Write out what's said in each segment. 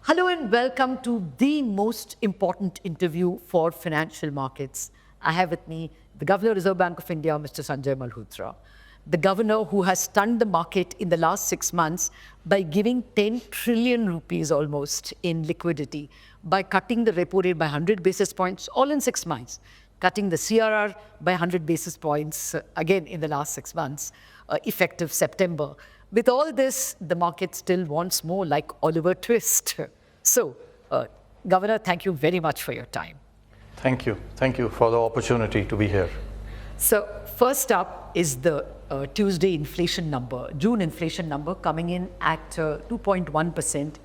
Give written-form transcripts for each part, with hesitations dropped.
Hello and welcome to the most important interview for financial markets. I have with me the Governor, Reserve Bank of India, Mr. Sanjay Malhotra. The governor who has stunned the market in the last 6 months by giving 10 trillion rupees almost in liquidity, by cutting the repo rate by 100 basis points, all in 6 months, cutting the CRR by 100 basis points, again in the last 6 months, effective September. With all this, the market still wants more, like Oliver Twist. So, Governor, thank you very much for your time. Thank you. Thank you for the opportunity to be here. So, first up is the Tuesday inflation number, June inflation number coming in at 2.1%,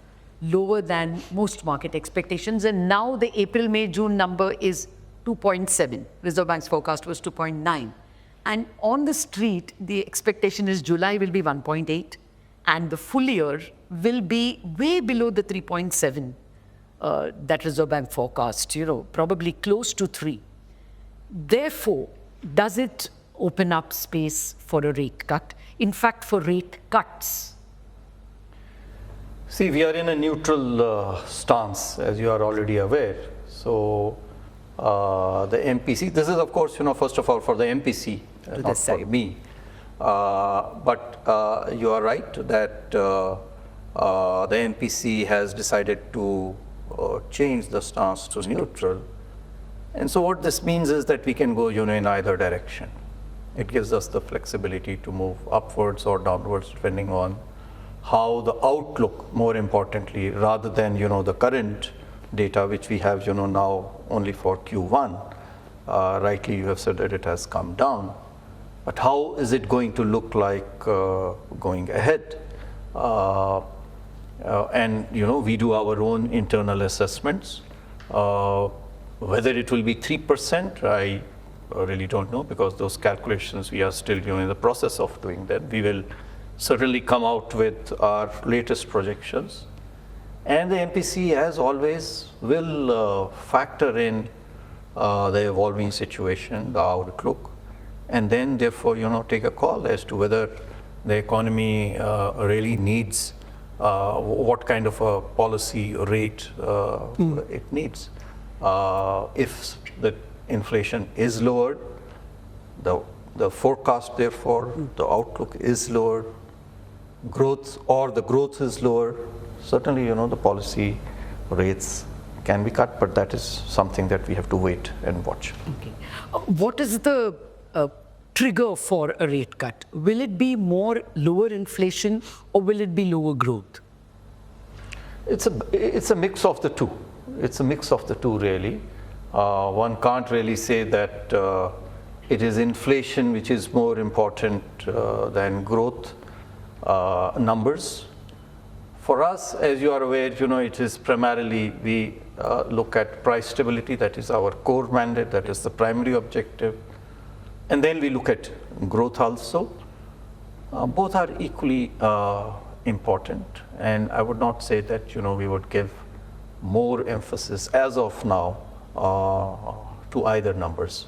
lower than most market expectations. And now the April, May, June number is 2.7. Reserve Bank's forecast was 2.9. And on the street, the expectation is July will be 1.8 and the full year will be way below the 3.7 that Reserve Bank forecast, probably close to 3. Therefore, does it open up space for a rate cut? In fact, for rate cuts? See, we are in a neutral stance, as you are already aware. So, the MPC, this is of course, first of all for the MPC, not for me. But you are right that the MPC has decided to change the stance to neutral. And so what this means is that we can go in either direction. It gives us the flexibility to move upwards or downwards depending on how the outlook, more importantly, rather than the current data which we have now only for Q1. Rightly you have said that it has come down, but how is it going to look like going ahead? And we do our own internal assessments. Whether it will be 3%, I really don't know, because those calculations we are still in the process of doing that. We will certainly come out with our latest projections. And the MPC, as always, will factor in the evolving situation, the outlook, and then therefore, take a call as to whether the economy really needs what kind of a policy rate it needs. If the inflation is lowered, the forecast, therefore, the outlook is lowered, the growth is lower, certainly, the policy rates can be cut, but that is something that we have to wait and watch. Okay. What is the trigger for a rate cut? Will it be more lower inflation or will it be lower growth? It's a mix of the two. It's a mix of the two, really. One can't really say that it is inflation which is more important than growth numbers. For us, as you are aware, it is primarily we look at price stability. That is our core mandate. That is the primary objective. And then we look at growth also. Both are equally important. And I would not say that, we would give more emphasis as of now to either numbers.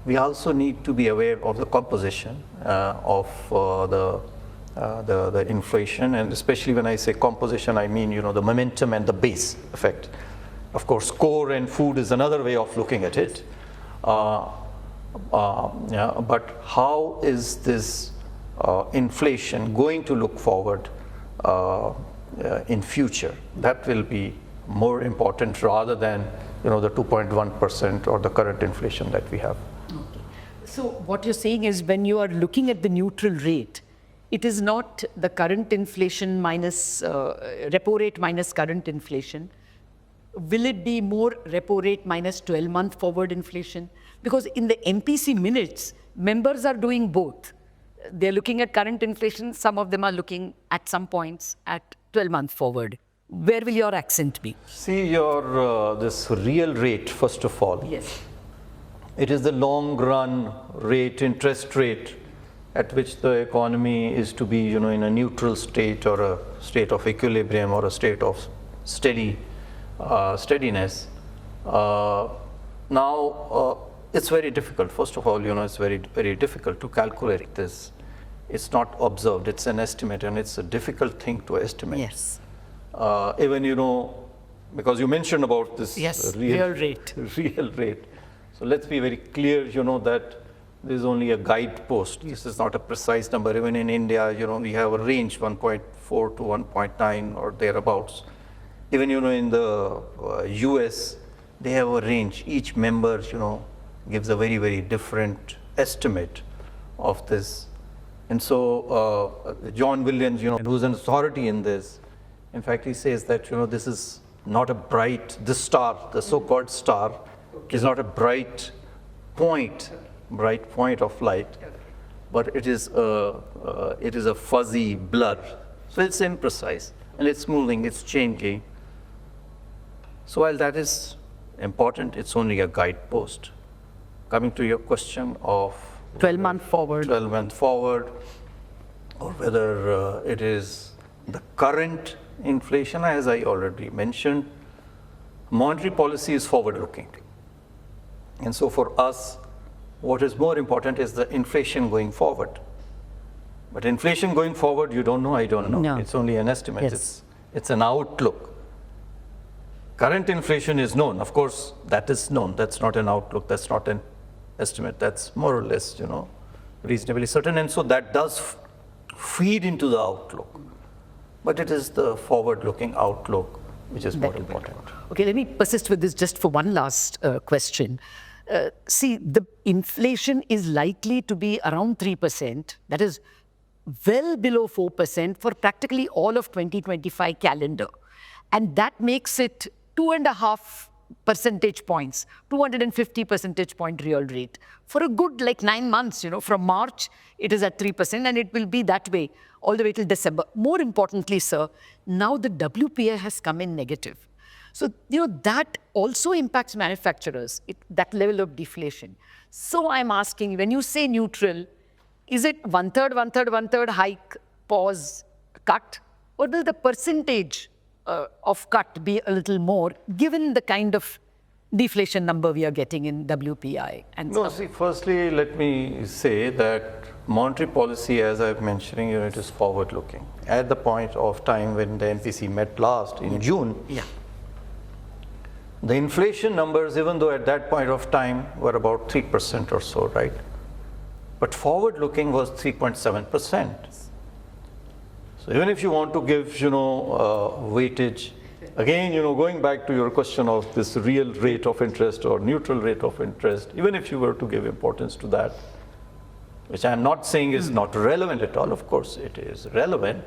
We also need to be aware of the composition of the inflation, and especially when I say composition, I mean, the momentum and the base effect. Of course, core and food is another way of looking at it. But how is this inflation going to look forward in future? That will be more important rather than, the 2.1% or the current inflation that we have. Okay. So what you're saying is when you are looking at the neutral rate, it is not the current inflation minus repo rate minus current inflation. Will it be more repo rate minus 12-month forward inflation? Because in the MPC minutes, members are doing both. They're looking at current inflation. Some of them are looking at some points at 12-month forward. Where will your accent be? See, your this real rate, first of all. Yes. It is the long run rate, interest rate, at which the economy is to be, in a neutral state or a state of equilibrium or a state of steadiness. Now, it's very difficult. First of all, it's very, very difficult to calculate this. It's not observed. It's an estimate, and it's a difficult thing to estimate. Yes. Even, because you mentioned about this Yes, real rate. Real rate. So let's be very clear, that this is only a guidepost. This is not a precise number. Even in India, we have a range 1.4 to 1.9 or thereabouts. Even, in the US, they have a range. Each member, gives a very, very different estimate of this. And so John Williams, who's an authority in this, in fact, he says that, this is not a bright, this star, the so-called star, is not a bright point of light, but it is a fuzzy blur. So it's imprecise, and it's moving, it's changing. So while that is important, it's only a guidepost. Coming to your question of 12-month forward. 12-month forward, or whether it is the current inflation, as I already mentioned, monetary policy is forward-looking. And so for us, what is more important is the inflation going forward. But inflation going forward, you don't know, I don't know. No. It's only an estimate. Yes. It's an outlook. Current inflation is known. Of course, that is known. That's not an outlook. That's not an estimate. That's more or less, reasonably certain. And so that does feed into the outlook. But it is the forward-looking outlook which is more important. Okay, let me persist with this just for one last question. See, the inflation is likely to be around 3%. That is well below 4% for practically all of 2025 calendar. And that makes it 2.5 percentage points, 250 percentage point real rate. For a good 9 months, from March, it is at 3% and it will be that way all the way till December. More importantly, sir, now the WPI has come in negative. So, that also impacts manufacturers, that level of deflation. So I'm asking, when you say neutral, is it one-third hike, pause, cut? Or will the percentage of cut be a little more, given the kind of deflation number we are getting in WPI? And no, see, firstly, let me say that monetary policy, as I'm mentioning, it is forward-looking. At the point of time when the MPC met last in June, the inflation numbers, even though at that point of time were about 3% or so, right? But forward-looking was 3.7%. So even if you want to give, weightage, again, going back to your question of this real rate of interest or neutral rate of interest, even if you were to give importance to that, which I'm not saying is not relevant at all, of course it is relevant.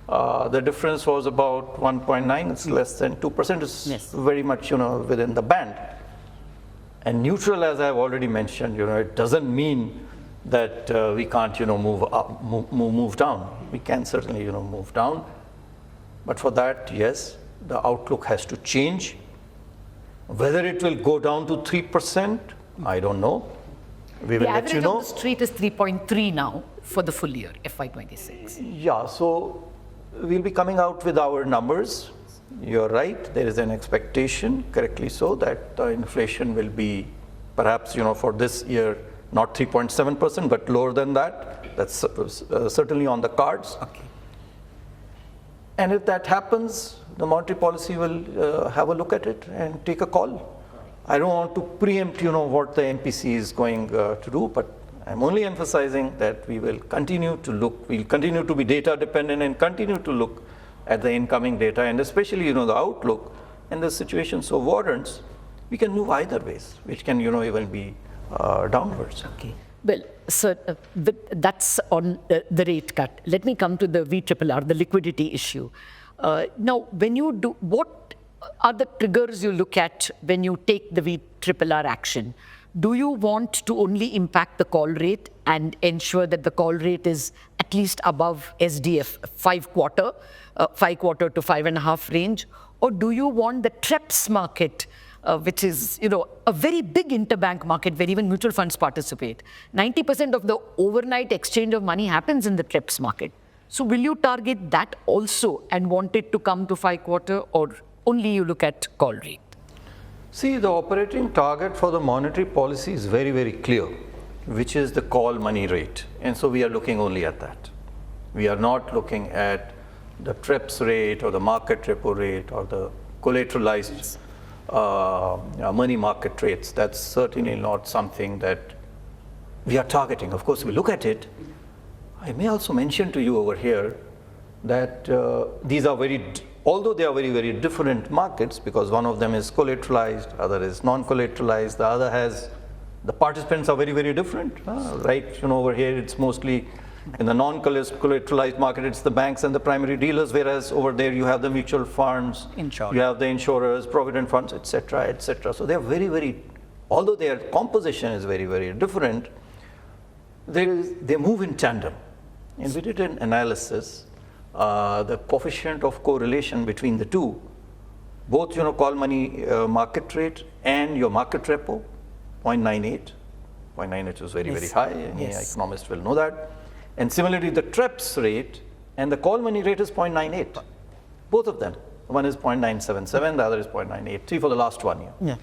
The difference was about 1.9, it's less than 2%, it's very much, within the band. And neutral, as I've already mentioned, it doesn't mean that we can't, move up, move down. We can certainly, move down. But for that, yes, the outlook has to change. Whether it will go down to 3%, I don't know. We will let you know. The average of the street is 3.3 now for the full year, FY26. Yeah, so we'll be coming out with our numbers. You're right, there is an expectation, correctly so, that the inflation will be perhaps, for this year, not 3.7%, but lower than that. That's certainly on the cards. Okay. And if that happens, the monetary policy will have a look at it and take a call. I don't want to preempt, what the MPC is going to do, but I'm only emphasizing that we will continue to look, we'll continue to be data dependent and continue to look at the incoming data, and especially, the outlook, and the situation so warrants, we can move either ways, which can, even be downwards. Okay. Well, sir, that's on the rate cut. Let me come to the VRRR, the liquidity issue. Now, when you do, what are the triggers you look at when you take the VRRR action? Do you want to only impact the call rate and ensure that the call rate is at least above SDF 5/4 to 5.5 range? Or do you want the TREPS market, which is, a very big interbank market where even mutual funds participate? 90% of the overnight exchange of money happens in the TREPS market. So will you target that also and want it to come to 5/4, or only you look at call rate? See, the operating target for the monetary policy is very, very clear, which is the call money rate. And so we are looking only at that. We are not looking at the TREPS rate or the market repo rate or the collateralized money market rates. That's certainly not something that we are targeting. Of course, we look at it. I may also mention to you over here that these are although they are very, very different markets, because one of them is collateralized, other is non-collateralized, the other has, the participants are very, very different, right? Over here it's mostly in the non-collateralized market, it's the banks and the primary dealers, whereas over there you have the mutual funds, you have the insurers, provident funds, etc., etc. So they're very, very, although their composition is very, very different, they move in tandem. And we did an analysis, the coefficient of correlation between the two, both call money market rate and your market repo, 0.98. 0.98 is very, very high. Any economist will know that. And similarly, the TREPS rate and the call money rate is 0.98. Both of them. One is 0.977, the other is 0.983 for the last 1 year. Yeah.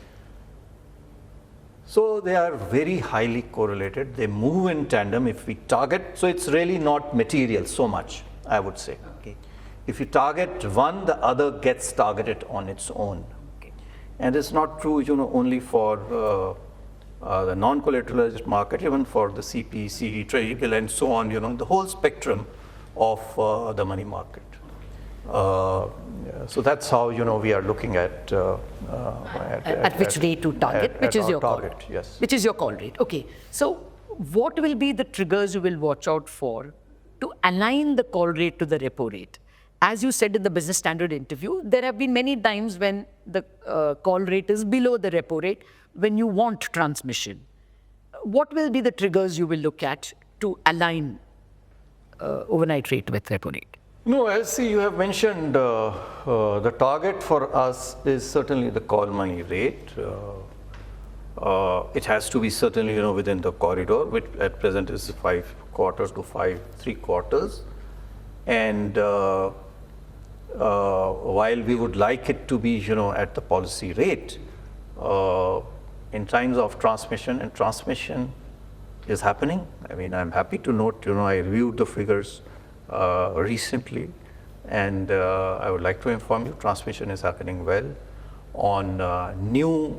So they are very highly correlated. They move in tandem if we target. So it's really not material so much, I would say. Okay. If you target one, the other gets targeted on its own. Okay. And it's not true, only for the non-collateralized market, even for the CP, CD, Treasury bill, and so on. The whole spectrum of the money market. So that's how we are looking at which rate to target, which is your target, call. yes. Which is your call rate. Okay. So what will be the triggers you will watch out for to align the call rate to the repo rate? As you said in the Business Standard interview, there have been many times when the call rate is below the repo rate when you want transmission. What will be the triggers you will look at to align overnight rate with repo rate? No, LC, you have mentioned the target for us is certainly the call money rate. It has to be certainly within the corridor, which at present is 5.25 to 5.75. And while we would like it to be at the policy rate, in times of transmission, and transmission is happening. I mean, I'm happy to note, I reviewed the figures recently, and I would like to inform you, transmission is happening well. On new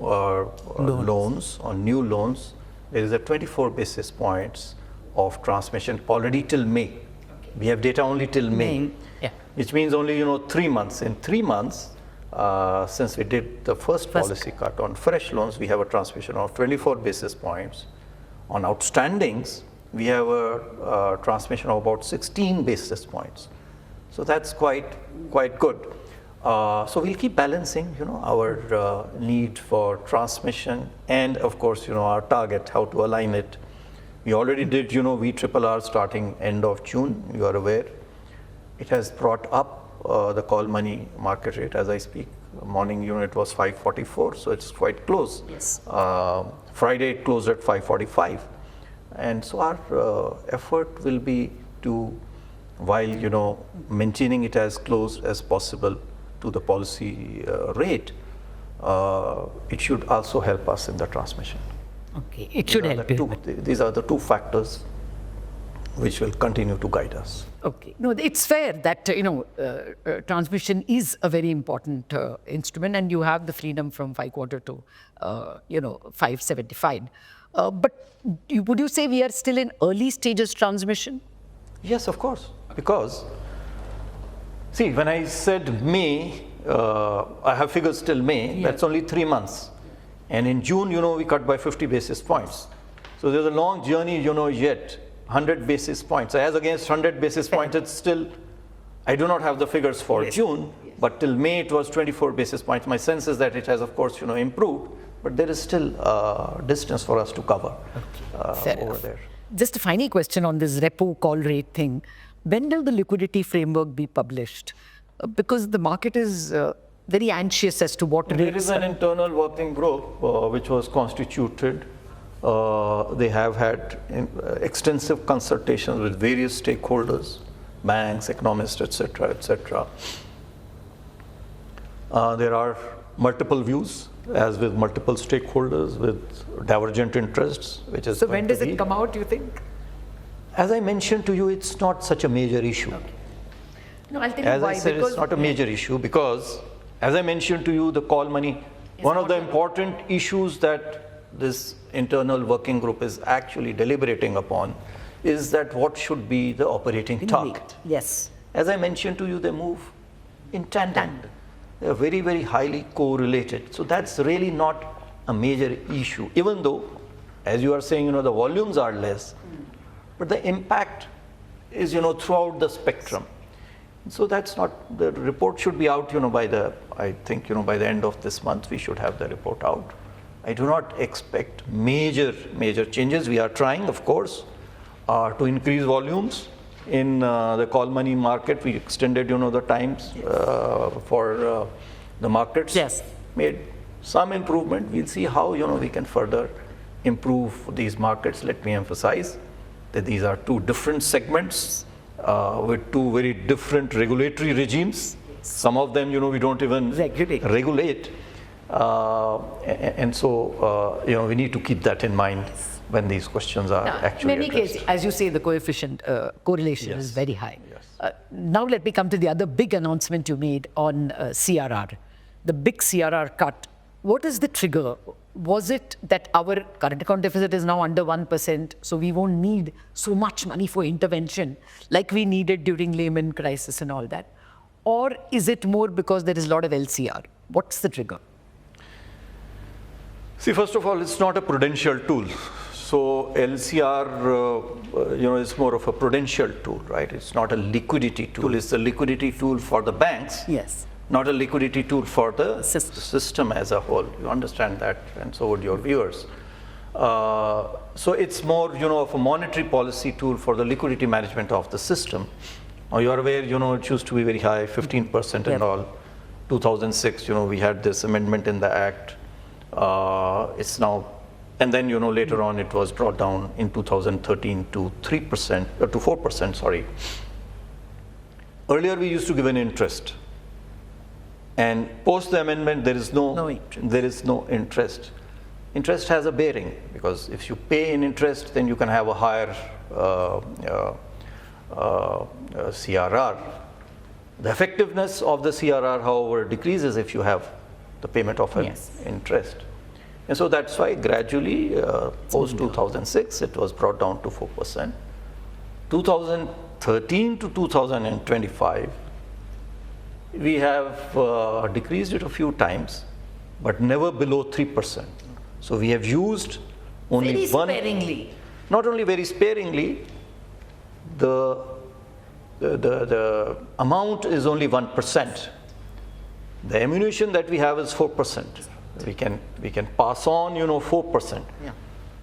loans, there is a 24 basis points of transmission already till May. Okay. We have data only till May. Yeah. Which means only 3 months. In 3 months, since we did the first policy cut on fresh loans, we have a transmission of 24 basis points. On outstandings, we have a transmission of about 16 basis points. So that's quite good. So we'll keep balancing, our need for transmission and, of course, our target, how to align it. We already did, VRRR starting end of June, you are aware. It has brought up the call money market rate as I speak. Morning, it was 5.44, so it's quite close. Yes. Friday it closed at 5.45. And so our effort will be to, while, maintaining it as close as possible to the policy rate, it should also help us in the transmission. Okay, it should help you. These are the two factors which will continue to guide us. Okay. No, it's fair that, transmission is a very important instrument, and you have the freedom from 5.25 to, 5.75. But would you say we are still in early stages transmission? Yes, of course. Because, see, when I said May, I have figures till May, that's only 3 months. And in June, we cut by 50 basis points. So there's a long journey, yet. 100 basis points. As against 100 basis points, it's still, I do not have the figures for June, but till May it was 24 basis points. My sense is that it has, of course, improved, but there is still distance for us to cover over there. Just a final question on this repo call rate thing. When will the liquidity framework be published? Because the market is very anxious as to what rates. There is an internal working group which was constituted. They have had extensive consultations with various stakeholders, banks, economists, etc., etc. There are multiple views, as with multiple stakeholders with divergent interests, which is. So when does it come out, you think? As I mentioned to you, it's not such a major issue. Okay. No, I'll tell you As why. I said, because it's not a major issue because As I mentioned to you, the call money, one of the important issues that this internal working group is actually deliberating upon is that what should be the operating target. Yes. As I mentioned to you, they move in tandem. They are very, very highly correlated. So that's really not a major issue, even though, as you are saying, the volumes are less, but the impact is, throughout the spectrum. So that's not, the report should be out, by the, I think, by the end of this month, we should have the report out. I do not expect major changes. We are trying, of course, to increase volumes in the call money market. We extended, the times for the markets. Yes. Made some improvement. We'll see how, we can further improve these markets. Let me emphasize that these are two different segments with two very different regulatory regimes. Some of them, we don't even regulate. And so, we need to keep that in mind when these questions are actually in many cases, as you say, the correlation is very high. Yes. Now let me come to the other big announcement you made on CRR, the big CRR cut. What is the trigger? Was it that our current account deficit is now under 1%, so we won't need so much money for intervention like we needed during Lehman crisis and all that? Or is it more because there is a lot of LCR? What's the trigger? See, first of all, it's not a prudential tool. So LCR, is more of a prudential tool, right? It's not a liquidity tool. It's a liquidity tool for the banks. Yes. Not a liquidity tool for the system as a whole. You understand that, and so would your viewers. So it's more, of a monetary policy tool for the liquidity management of the system. Now you are aware, it used to be very high, 15% and all. 2006, we had this amendment in the Act. It's now, and then, later on it was brought down in 2013 to 3%, to 4%, sorry. Earlier we used to give an interest. And post the amendment, there is no interest. Interest has a bearing, because if you pay in interest, then you can have a higher CRR. The effectiveness of the CRR, however, decreases if you have the payment of an interest. And so that's why gradually, post 2006, it was brought down to 4%. 2013 to 2025, we have decreased it a few times, but never below 3%. So we have used only sparingly. Not only very sparingly, the amount is only 1%. The ammunition that we have is 4%. We can pass on, 4%. Yeah.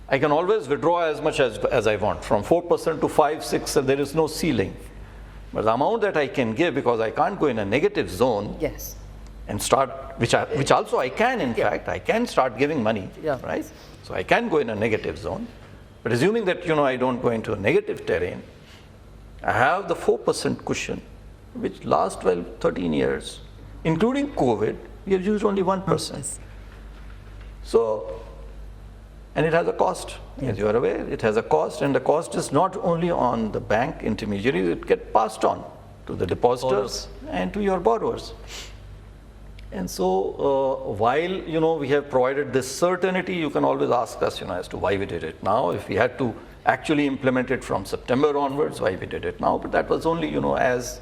I can always withdraw as much as I want, from 4% to 5, 6, and there is no ceiling. But the amount that I can give, because I can't go in a negative zone and start, which also I can, in fact, I can start giving money, right? So I can go in a negative zone. But assuming that, I don't go into a negative terrain, I have the 4% cushion, which lasts 12, 13 years, including COVID, we have used only 1%. So, and it has a cost, as you are aware, it has a cost, and the cost is not only on the bank intermediaries, it gets passed on to the depositors and to your borrowers. And so, while, we have provided this certainty, you can always ask us, as to why we did it now. If we had to actually implement it from September onwards, why we did it now. But that was only, as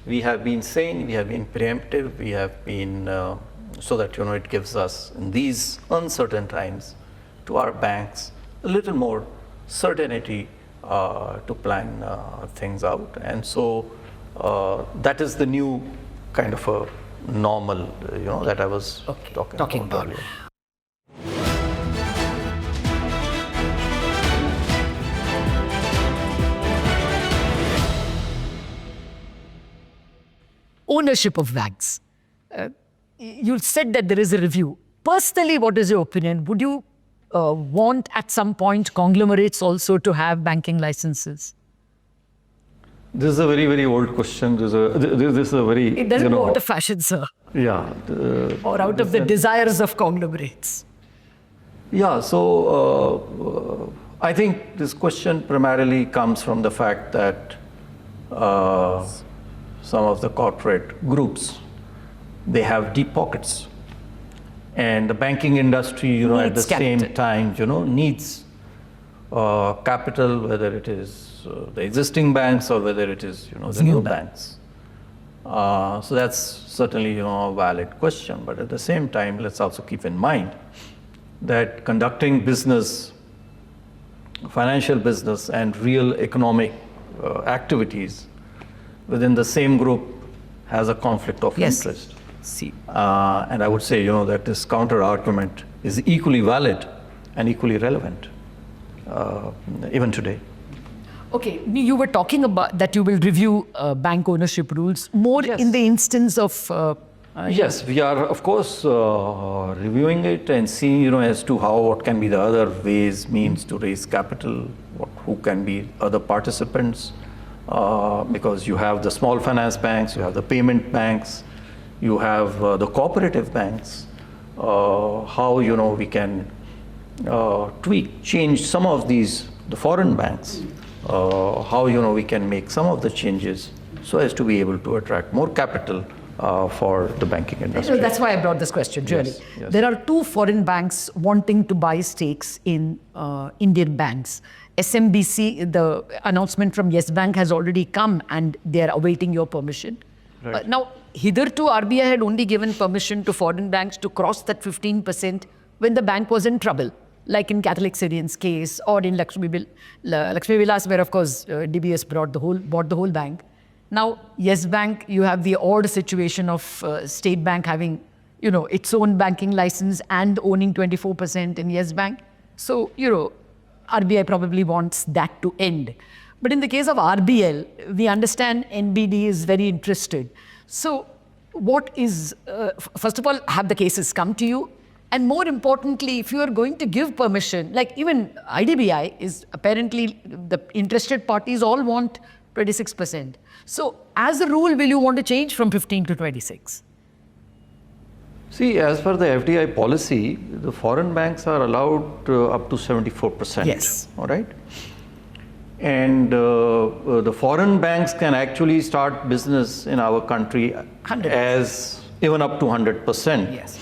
we have been saying, we have been preemptive, we have been, so that, it gives us, in these uncertain times, to our banks, a little more certainty to plan things out. And so that is the new kind of a normal, that I was talking about earlier. Ownership of banks. You said that there is a review. Personally, what is your opinion? Would you want at some point conglomerates also to have banking licenses? This is a very, very old question. This is a very... It doesn't go out of fashion, sir. Yeah. Or out of the desires of conglomerates. Yeah, so I think this question primarily comes from the fact that some of the corporate groups they have deep pockets. And the banking industry, at the Needs same capital. time, needs capital, whether it is the existing banks or whether it is, the new banks. So that's certainly, a valid question. But at the same time, let's also keep in mind that conducting business, financial business, and real economic activities within the same group has a conflict of interest. See. And I would say, that this counter argument is equally valid and equally relevant, even today. Okay, you were talking about that you will review bank ownership rules more in the instance of. Yes, we are, of course, reviewing it and seeing, as to what can be the other ways, means to raise capital, who can be other participants, because you have the small finance banks, you have the payment banks, you have the cooperative banks, how, we can tweak, change some of these, the foreign banks, how, we can make some of the changes so as to be able to attract more capital for the banking industry. That's why I brought this question, really. Yes. There are two foreign banks wanting to buy stakes in Indian banks. SMBC, the announcement from Yes Bank has already come and they are awaiting your permission. Right. Now, hitherto RBI had only given permission to foreign banks to cross that 15% when the bank was in trouble, like in Catholic Syrian's case or in Lakshmi Vilas, where of course DBS bought the whole bank. Now, Yes Bank, you have the odd situation of State Bank having, its own banking license and owning 24% in Yes Bank. So, RBI probably wants that to end. But in the case of RBL, we understand NBD is very interested. So, what is, first of all, have the cases come to you? And more importantly, if you are going to give permission, like even IDBI is apparently, the interested parties all want 26%. So as a rule, will you want to change from 15 to 26? See, as per the FDI policy, the foreign banks are allowed up to 74%. Yes. All right. And the foreign banks can actually start business in our country 100%. as even up to 100%. Yes.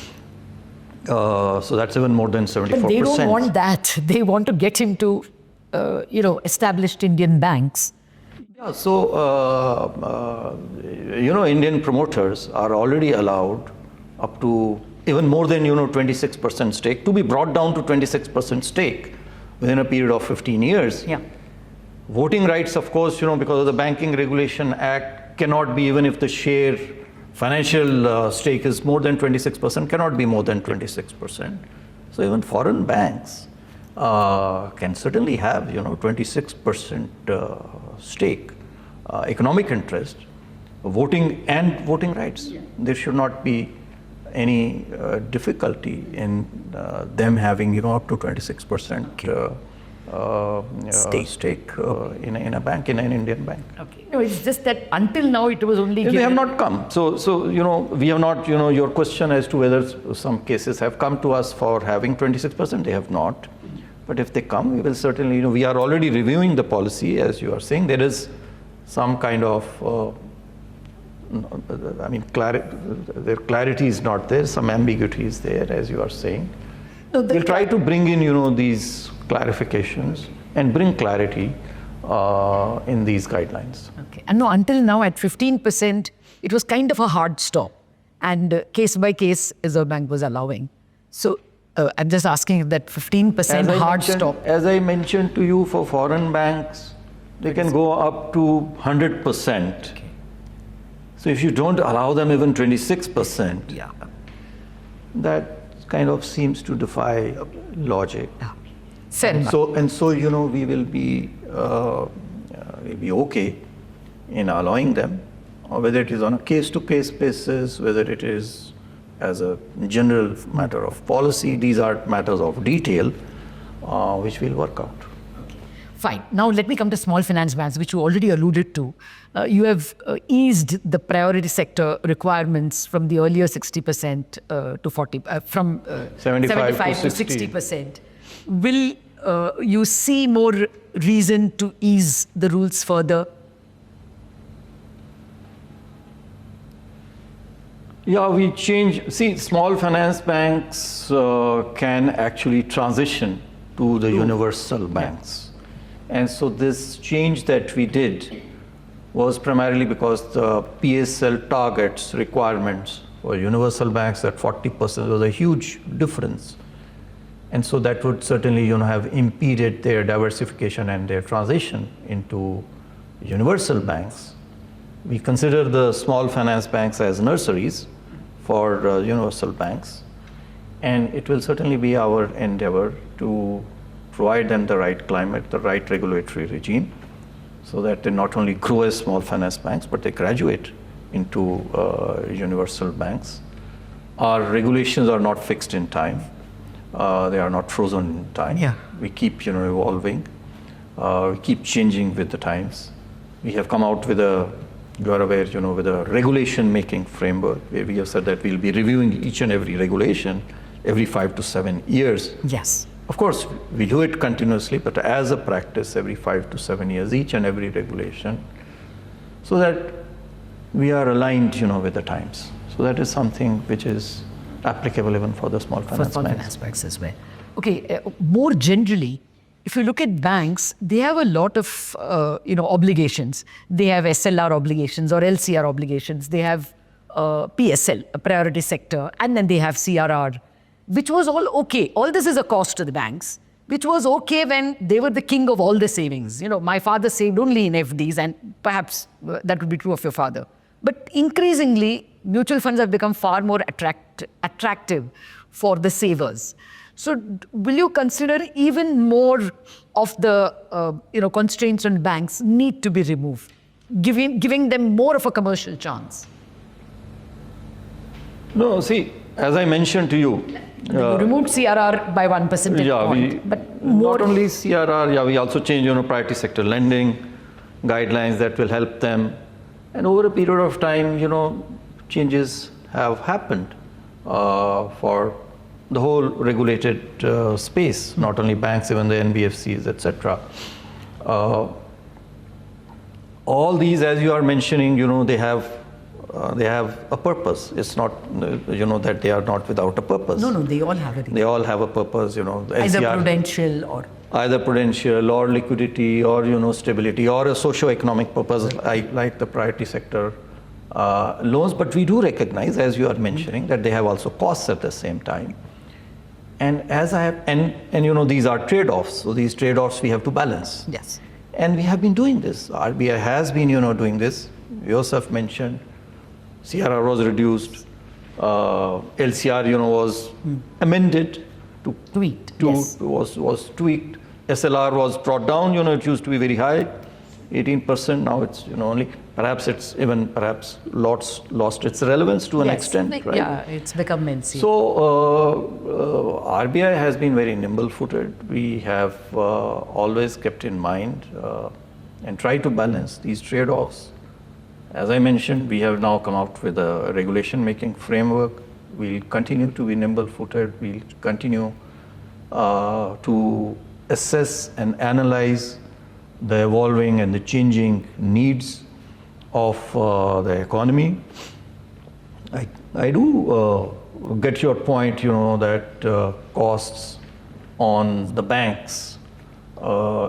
So that's even more than 74%. But they don't want that. They want to get into, established Indian banks. Yeah, so, Indian promoters are already allowed up to even more than, 26% stake to be brought down to 26% stake within a period of 15 years. Yeah. Voting rights, of course, because of the Banking Regulation Act, cannot be, even if the share financial stake is more than 26%, cannot be more than 26%. So even foreign banks can certainly have, 26% stake, economic interest, voting rights. Yeah. There should not be any difficulty in them having, up to 26% stake in a bank, in an Indian bank. Okay. No, it's just that until now it was only given. They have not come. So we have not, your question as to whether some cases have come to us for having 26%, they have not. But if they come, we will certainly, we are already reviewing the policy, as you are saying. There is some kind of, clarity is not there, some ambiguity is there, as you are saying. No, we'll try to bring in, these clarifications and bring clarity in these guidelines. Okay. And no, until now at 15%, it was kind of a hard stop. And case by case, Reserve Bank was allowing. So I'm just asking if that 15% hard stop. As I mentioned to you, for foreign banks, they can go up to 100%. Okay. So if you don't allow them even 26%, yeah, that kind of seems to defy logic. Yeah. Fair So we will be okay in allowing them, or whether it is on a case-to-case basis, whether it is as a general matter of policy. These are matters of detail, which we'll work out. Fine. Now let me come to small finance banks, which you already alluded to. You have eased the priority sector requirements from the earlier 60% to 40, from 75 to 60%. Will you see more reason to ease the rules further? Yeah, we change. See, small finance banks can actually transition to the universal banks. And so this change that we did was primarily because the PSL targets requirements for universal banks at 40% was a huge difference. And so that would certainly, have impeded their diversification and their transition into universal banks. We consider the small finance banks as nurseries for universal banks, and it will certainly be our endeavor to provide them the right climate, the right regulatory regime, so that they not only grow as small finance banks, but they graduate into universal banks. Our regulations are not fixed in time. They are not frozen in time. Yeah. We keep evolving. We keep changing with the times. We have come out with you are aware, with a regulation making framework where we have said that we'll be reviewing each and every regulation every 5 to 7 years. Yes. Of course, we do it continuously, but as a practice, every 5 to 7 years, each and every regulation, so that we are aligned, with the times. So that is something which is applicable even for the small finance banks as well. Okay, more generally, if you look at banks, they have a lot of obligations. They have SLR obligations or LCR obligations. They have PSL, a priority sector, and then they have CRR, which was all okay. All this is a cost to the banks, which was okay when they were the king of all the savings. My father saved only in FDs, and perhaps that would be true of your father. But increasingly, mutual funds have become far more attractive for the savers. So will you consider even more of the constraints on banks need to be removed, giving them more of a commercial chance? No, see, as I mentioned to you, you removed CRR by 1 percentage point, but more not only CRR, we also changed priority sector lending guidelines that will help them. And over a period of time, changes have happened for the whole regulated space, not only banks, even the NBFCs, etc. All these, as you are mentioning, they have a purpose. It's not, that they are not without a purpose. No, they all have it. They all have a purpose, Either prudential or liquidity or, stability or a socio-economic purpose like the priority sector loans. But we do recognize, as you are mentioning, that they have also costs at the same time. And as I have, and these are trade-offs. So these trade-offs we have to balance. Yes. And we have been doing this. RBI has been, doing this. Yourself mentioned, CRR was reduced, LCR, was amended to tweaked. Was tweaked. SLR was brought down. It used to be very high, 18%. Now it's only perhaps lost its relevance to an extent, right? Yeah, it's become mainstream. So RBI has been very nimble-footed. We have always kept in mind and tried to balance these trade-offs. As I mentioned, we have now come out with a regulation-making framework. We'll continue to be nimble-footed. We'll continue to assess and analyze the evolving and the changing needs of the economy. I do get your point, that costs on the banks,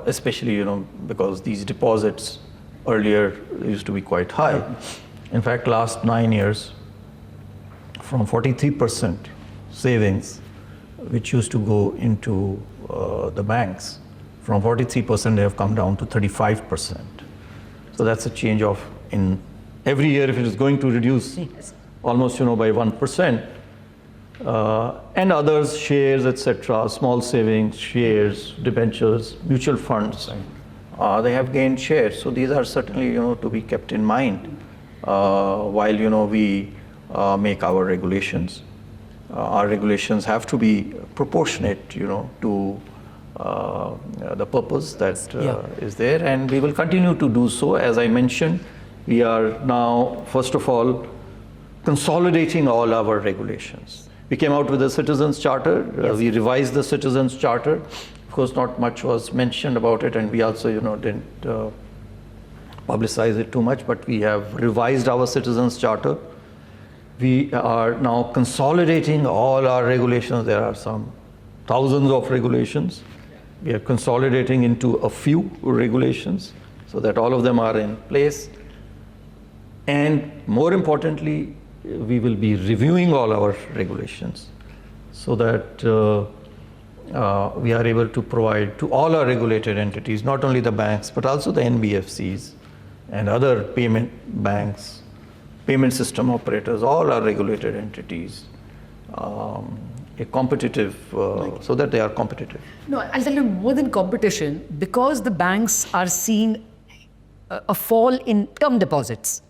especially, because these deposits earlier used to be quite high. In fact, last 9 years, from 43% savings, which used to go into the banks, from 43% they have come down to 35%. So that's a change of, in every year, if it is going to reduce almost by 1%, and others, shares, etc., small savings, shares, debentures, mutual funds, they have gained shares. So these are certainly to be kept in mind while we make our regulations. Our regulations have to be proportionate, to the purpose that is there, and we will continue to do so. As I mentioned, we are now, first of all, consolidating all our regulations. We came out with a Citizens Charter. We revised the Citizens Charter. Of course, not much was mentioned about it, and we also, didn't publicize it too much, but we have revised our Citizens Charter. We are now consolidating all our regulations. There are some thousands of regulations. We are consolidating into a few regulations so that all of them are in place. And more importantly, we will be reviewing all our regulations so that we are able to provide to all our regulated entities, not only the banks, but also the NBFCs and other payment banks, payment system operators, all our regulated entities, a competitive, so that they are competitive. No, I'll tell you more than competition, because the banks are seeing a fall in term deposits.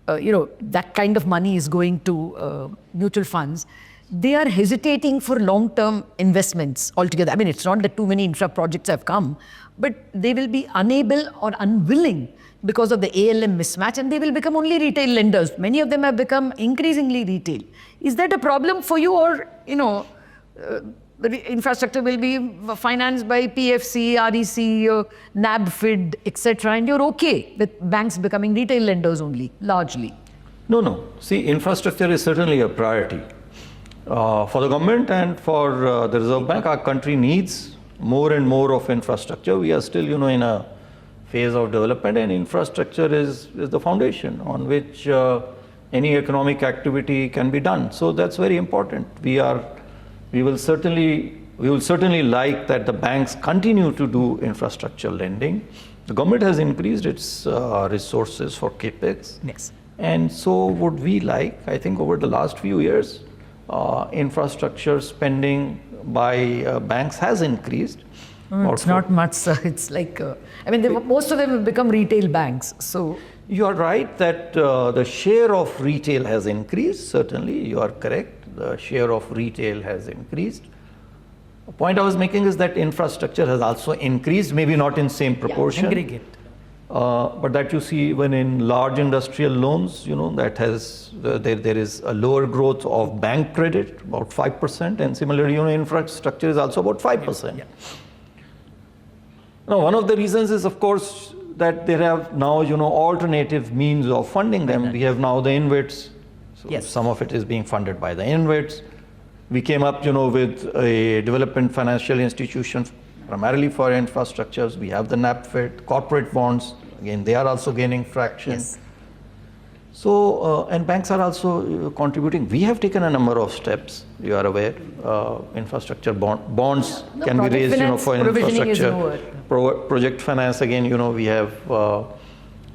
That kind of money is going to mutual funds. They are hesitating for long-term investments altogether. I mean, it's not that too many infra projects have come, but they will be unable or unwilling because of the ALM mismatch, and they will become only retail lenders. Many of them have become increasingly retail. Is that a problem for you, or, the infrastructure will be financed by PFC, REC, NABFID, etc., and you're okay with banks becoming retail lenders only, largely? No. See, infrastructure is certainly a priority for the government and for the Reserve Bank. Our country needs more and more of infrastructure. We are still, in a phase of development, and infrastructure is the foundation on which any economic activity can be done. So that's very important. We will certainly like that the banks continue to do infrastructure lending. The government has increased its resources for capex. Yes. And so would we like, I think over the last few years, infrastructure spending by banks has increased. It's not much, sir. It's like, most of them have become retail banks. So you are right that the share of retail has increased. Certainly, you are correct. The share of retail has increased. The point I was making is that infrastructure has also increased, maybe not in same proportion. Aggregate. But that you see even in large industrial loans, that has there is a lower growth of bank credit, about 5%, and similarly, infrastructure is also about 5%. Yeah. Now, one of the reasons is, of course, that there have now, alternative means of funding them. We have now the InvITs. So yes. Some of it is being funded by the InvITs. We came up, with a development financial institution primarily for infrastructures. We have the NABFID, corporate bonds. Again, they are also gaining traction. Yes. So, and banks are also contributing. We have taken a number of steps. You are aware, infrastructure bonds can be raised, for infrastructure. Project finance, again, we have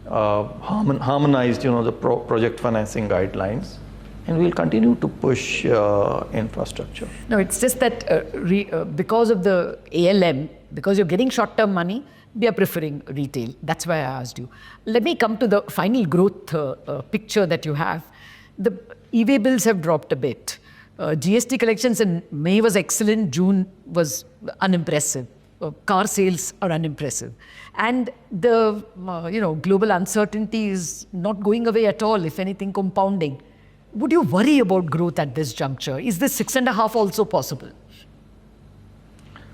harmonized, the project financing guidelines, and we'll continue to push infrastructure. No, it's just that because of the ALM, because you're getting short-term money, they are preferring retail. That's why I asked you. Let me come to the final growth picture that you have. The e-way bills have dropped a bit. GST collections in May was excellent. June was unimpressive. Car sales are unimpressive. And the global uncertainty is not going away at all, if anything, compounding. Would you worry about growth at this juncture? Is this 6.5 also possible?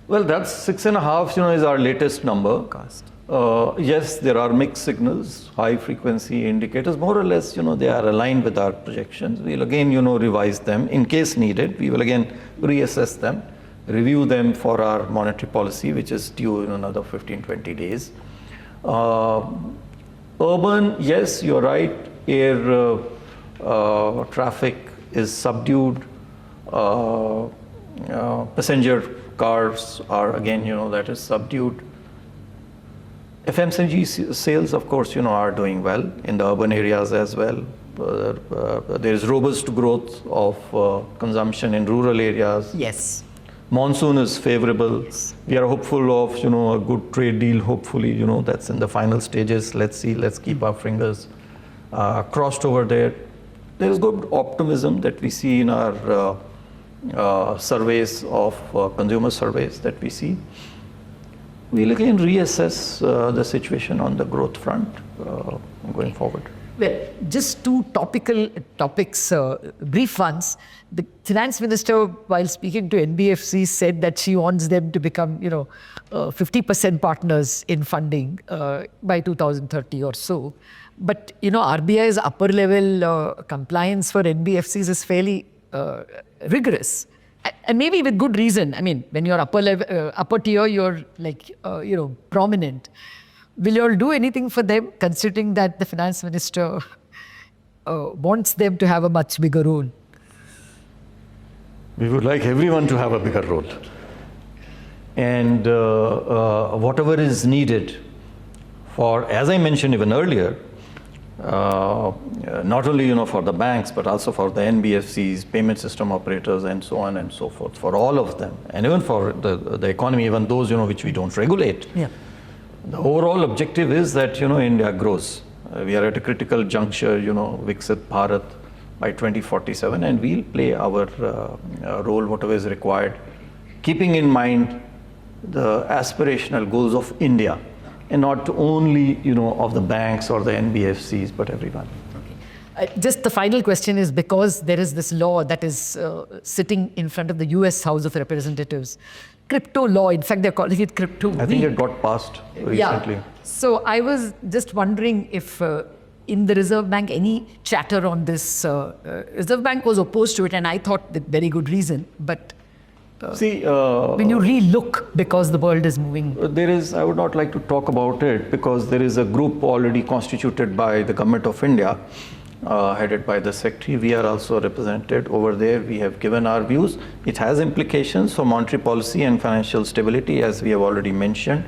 Well, that's 6.5, is our latest number. Yes, there are mixed signals, high frequency indicators, more or less, they are aligned with our projections. We'll again, revise them in case needed. We will again reassess them, review them for our monetary policy, which is due in another 15-20 days. Urban, yes, you're right. Air traffic is subdued. Passenger cars are again, that is subdued. FMCG sales, of course, are doing well in the urban areas as well. There is robust growth of consumption in rural areas. Yes. Monsoon is favorable. Yes. We are hopeful of, a good trade deal. Hopefully, that's in the final stages. Let's see. Let's keep our fingers crossed over there. There is good optimism that we see in our surveys of consumer surveys that we see. We'll again reassess the situation on the growth front going forward. Well, just two topical topics, brief ones. The finance minister, while speaking to NBFCs, said that she wants them to become, 50% partners in funding by 2030 or so. But, RBI's upper level compliance for NBFCs is fairly rigorous. And maybe with good reason. I mean, when you're upper tier, you're like, prominent. Will you all do anything for them, considering that the finance minister wants them to have a much bigger role? We would like everyone to have a bigger role. And whatever is needed for, as I mentioned even earlier, not only for the banks, but also for the NBFCs, payment system operators, and so on and so forth, for all of them, and even for the economy, even those which we don't regulate. Yeah. The overall objective is that India grows. We are at a critical juncture, Viksit Bharat by 2047, and we'll play our role, whatever is required, keeping in mind the aspirational goals of India, and not only of the banks or the NBFCs, but everyone. Just the final question is, because there is this law that is sitting in front of the US House of Representatives, crypto law, in fact, they're calling it crypto. I think it got passed recently. Yeah. So I was just wondering if in the Reserve Bank, any chatter on this. Reserve Bank was opposed to it, and I thought with very good reason. But when you re-look, because the world is moving. I would not like to talk about it, because there is a group already constituted by the Government of India, headed by the Secretary. We are also represented over there. We have given our views. It has implications for monetary policy and financial stability, as we have already mentioned.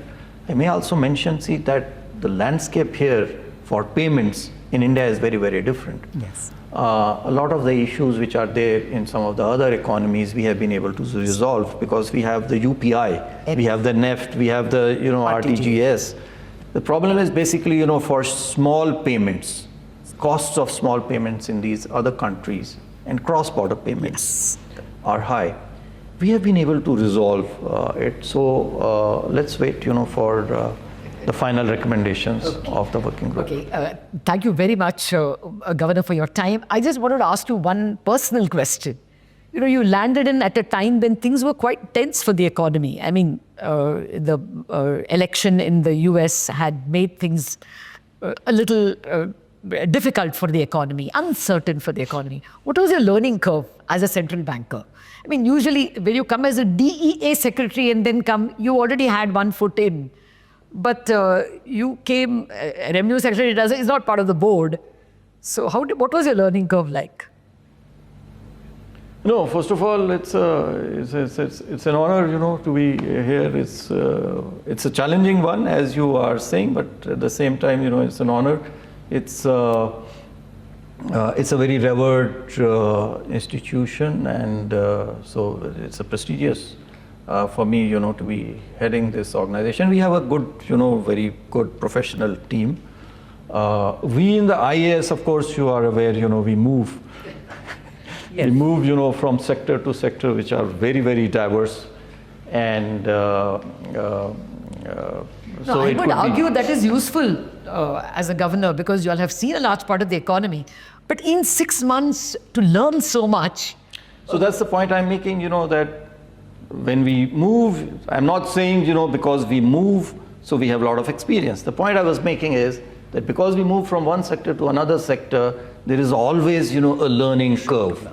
I may also mention, that the landscape here for payments in India is very, very different. Yes. A lot of the issues which are there in some of the other economies, we have been able to resolve, because we have the UPI, we have the NEFT, we have the RTGS. The problem is basically for small payments, costs of small payments in these other countries and cross-border payments are high. We have been able to resolve it. So let's wait, for the final recommendations of the working group. Okay. Thank you very much, Governor, for your time. I just wanted to ask you one personal question. You landed in at a time when things were quite tense for the economy. I mean, the election in the US had made things a little difficult for the economy, uncertain for the economy. What was your learning curve as a central banker? I mean, usually when you come as a DEA secretary and then you already had one foot in. But you came, revenue secretary is not part of the board. So what was your learning curve like? No, first of all, it's an honor, to be here. It's a challenging one, as you are saying, but at the same time, it's an honor. It's a very revered institution, and so it's a prestigious for me, to be heading this organization. We have a good, very good professional team. We in the IAS, of course, you are aware, we move. Yes. We move, from sector to sector, which are very, very diverse. And so I would argue that is useful as a governor, because you all have seen a large part of the economy. But in 6 months to learn so much. So that's the point I'm making, that when we move, I'm not saying, because we move, so we have a lot of experience. The point I was making is that because we move from one sector to another sector, there is always, a learning curve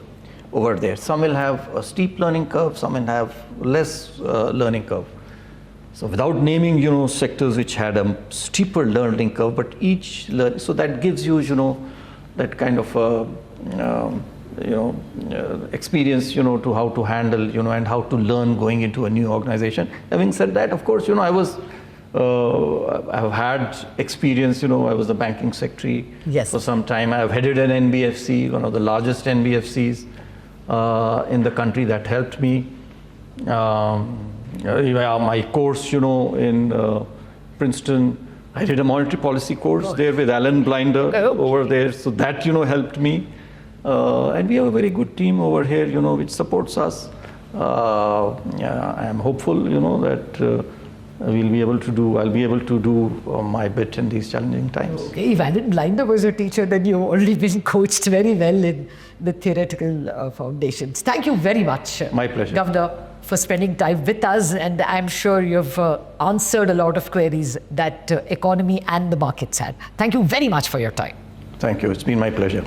over there. Some will have a steep learning curve, some will have less learning curve. So without naming, sectors which had a steeper learning curve, but so that gives you, that kind of, experience, to how to handle, and how to learn going into a new organization. Having said that, of course, I've had experience, I was the banking secretary for some time. I've headed an NBFC, one of the largest NBFCs in the country. That helped me. My course, in Princeton, I did a monetary policy course there with Alan Blinder over there. So that, helped me. And we have a very good team over here, which supports us. I am hopeful, that I'll be able to do my bit in these challenging times. Okay, if I didn't line up as a teacher, then you've already been coached very well in the theoretical foundations. Thank you very much, My pleasure. Governor, for spending time with us, and I'm sure you've answered a lot of queries that economy and the markets had. Thank you very much for your time. Thank you. It's been my pleasure.